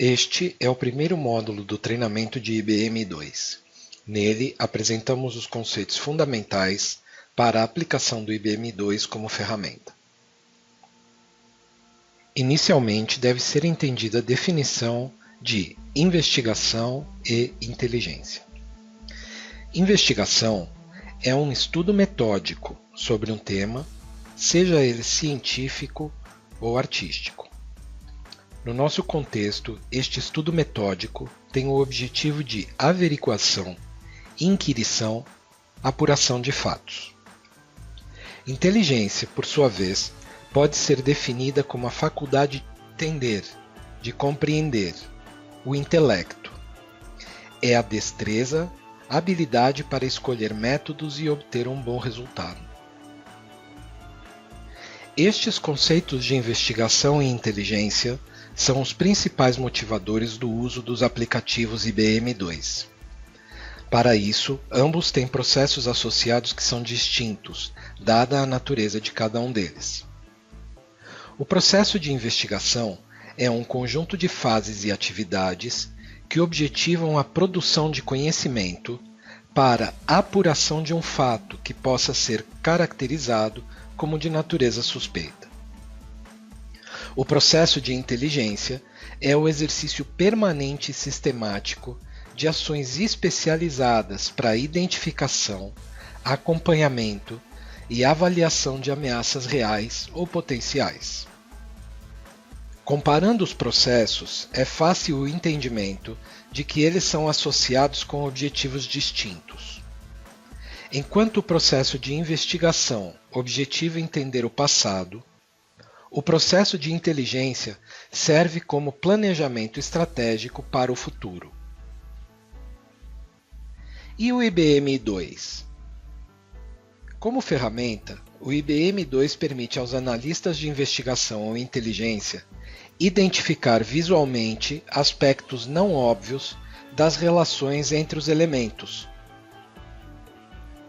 Este é o primeiro módulo do treinamento de IBM 2. Nele, apresentamos os conceitos fundamentais para a aplicação do IBM 2 como ferramenta. Inicialmente, deve ser entendida a definição de investigação e inteligência. Investigação é um estudo metódico sobre um tema, seja ele científico ou artístico. No nosso contexto, este estudo metódico tem o objetivo de averiguação, inquirição, apuração de fatos. Inteligência, por sua vez, pode ser definida como a faculdade de entender, de compreender, o intelecto. É a destreza, a habilidade para escolher métodos e obter um bom resultado. Estes conceitos de investigação e inteligência são os principais motivadores do uso dos aplicativos IBM 2. Para isso, ambos têm processos associados que são distintos, dada a natureza de cada um deles. O processo de investigação é um conjunto de fases e atividades que objetivam a produção de conhecimento para a apuração de um fato que possa ser caracterizado como de natureza suspeita. O processo de inteligência é o exercício permanente e sistemático de ações especializadas para a identificação, acompanhamento e avaliação de ameaças reais ou potenciais. Comparando os processos, é fácil o entendimento de que eles são associados com objetivos distintos. Enquanto o processo de investigação objetiva entender o passado, o processo de inteligência serve como planejamento estratégico para o futuro. E o IBM 2? Como ferramenta, o IBM 2 permite aos analistas de investigação ou inteligência identificar visualmente aspectos não óbvios das relações entre os elementos.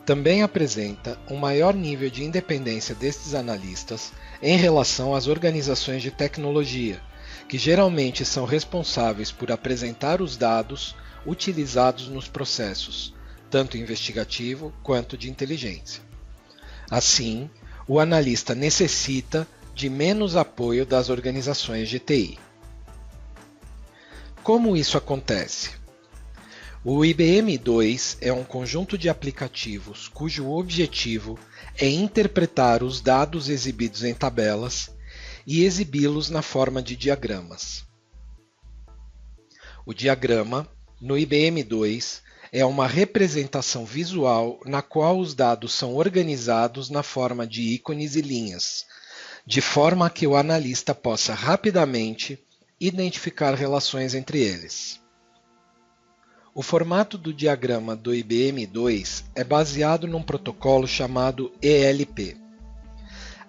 Também apresenta um maior nível de independência destes analistas em relação às organizações de tecnologia, que geralmente são responsáveis por apresentar os dados utilizados nos processos, tanto investigativo quanto de inteligência. Assim, o analista necessita de menos apoio das organizações de TI. Como isso acontece? O IBM 2 é um conjunto de aplicativos cujo objetivo é interpretar os dados exibidos em tabelas e exibi-los na forma de diagramas. O diagrama, no IBM 2, é uma representação visual na qual os dados são organizados na forma de ícones e linhas, de forma que o analista possa rapidamente identificar relações entre eles. O formato do diagrama do IBM 2 é baseado num protocolo chamado ELP.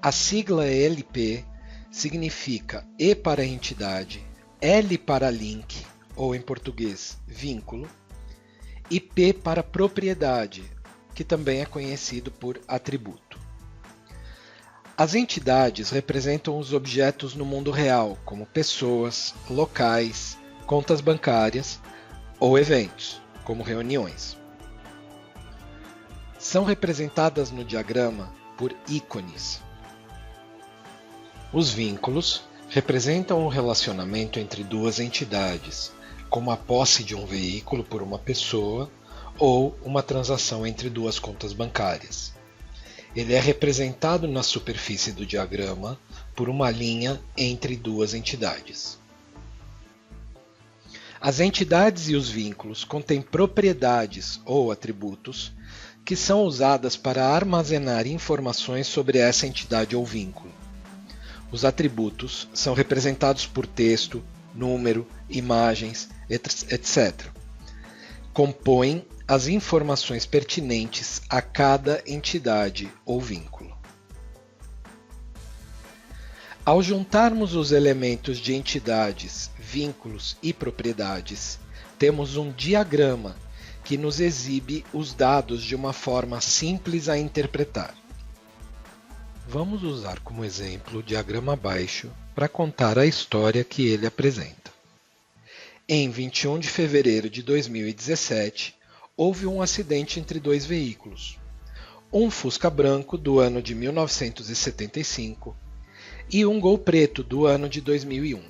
A sigla ELP significa E para entidade, L para link, ou em português, vínculo, e P para propriedade, que também é conhecido por atributo. As entidades representam os objetos no mundo real, como pessoas, locais, contas bancárias, ou eventos, como reuniões. São representadas no diagrama por ícones. Os vínculos representam o relacionamento entre duas entidades, como a posse de um veículo por uma pessoa ou uma transação entre duas contas bancárias. Ele é representado na superfície do diagrama por uma linha entre duas entidades. As entidades e os vínculos contêm propriedades ou atributos que são usadas para armazenar informações sobre essa entidade ou vínculo. Os atributos são representados por texto, número, imagens, etc. Compõem as informações pertinentes a cada entidade ou vínculo. Ao juntarmos os elementos de entidades, vínculos e propriedades, temos um diagrama que nos exibe os dados de uma forma simples a interpretar. Vamos usar como exemplo o diagrama abaixo para contar a história que ele apresenta. Em 21 de fevereiro de 2017, houve um acidente entre dois veículos, um Fusca branco do ano de 1975 e um Gol preto do ano de 2001.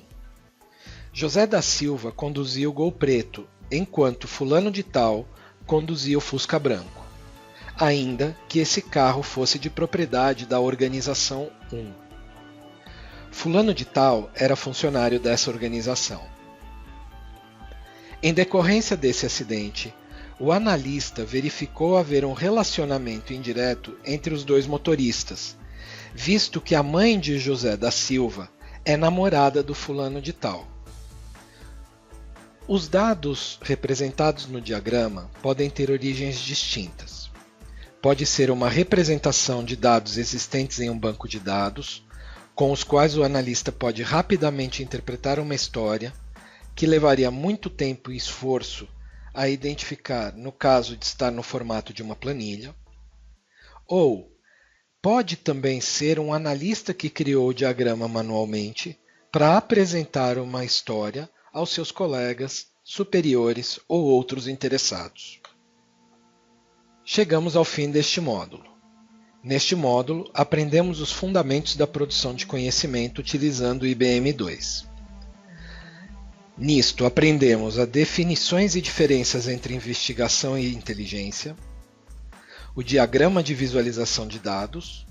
José da Silva conduzia o Gol preto, enquanto fulano de tal conduzia o Fusca branco, ainda que esse carro fosse de propriedade da organização 1. Fulano de tal era funcionário dessa organização. Em decorrência desse acidente, o analista verificou haver um relacionamento indireto entre os dois motoristas, visto que a mãe de José da Silva é namorada do fulano de tal. Os dados representados no diagrama podem ter origens distintas. Pode ser uma representação de dados existentes em um banco de dados, com os quais o analista pode rapidamente interpretar uma história, que levaria muito tempo e esforço a identificar no caso de estar no formato de uma planilha, ou pode também ser um analista que criou o diagrama manualmente para apresentar uma história aos seus colegas, superiores ou outros interessados. Chegamos ao fim deste módulo. Neste módulo, aprendemos os fundamentos da produção de conhecimento utilizando o IBM2. Nisto, aprendemos as definições e diferenças entre investigação e inteligência, o diagrama de visualização de dados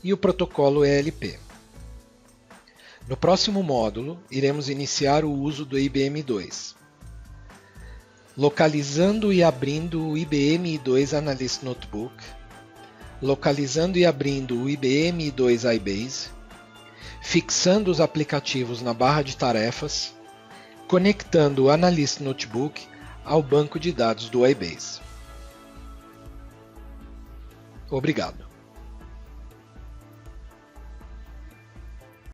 e o protocolo ELP. No próximo módulo, iremos iniciar o uso do IBM2, localizando e abrindo o IBM i2 Analyst Notebook, localizando e abrindo o IBM i2 iBase, fixando os aplicativos na barra de tarefas, conectando o Analyst Notebook ao banco de dados do iBase. Obrigado.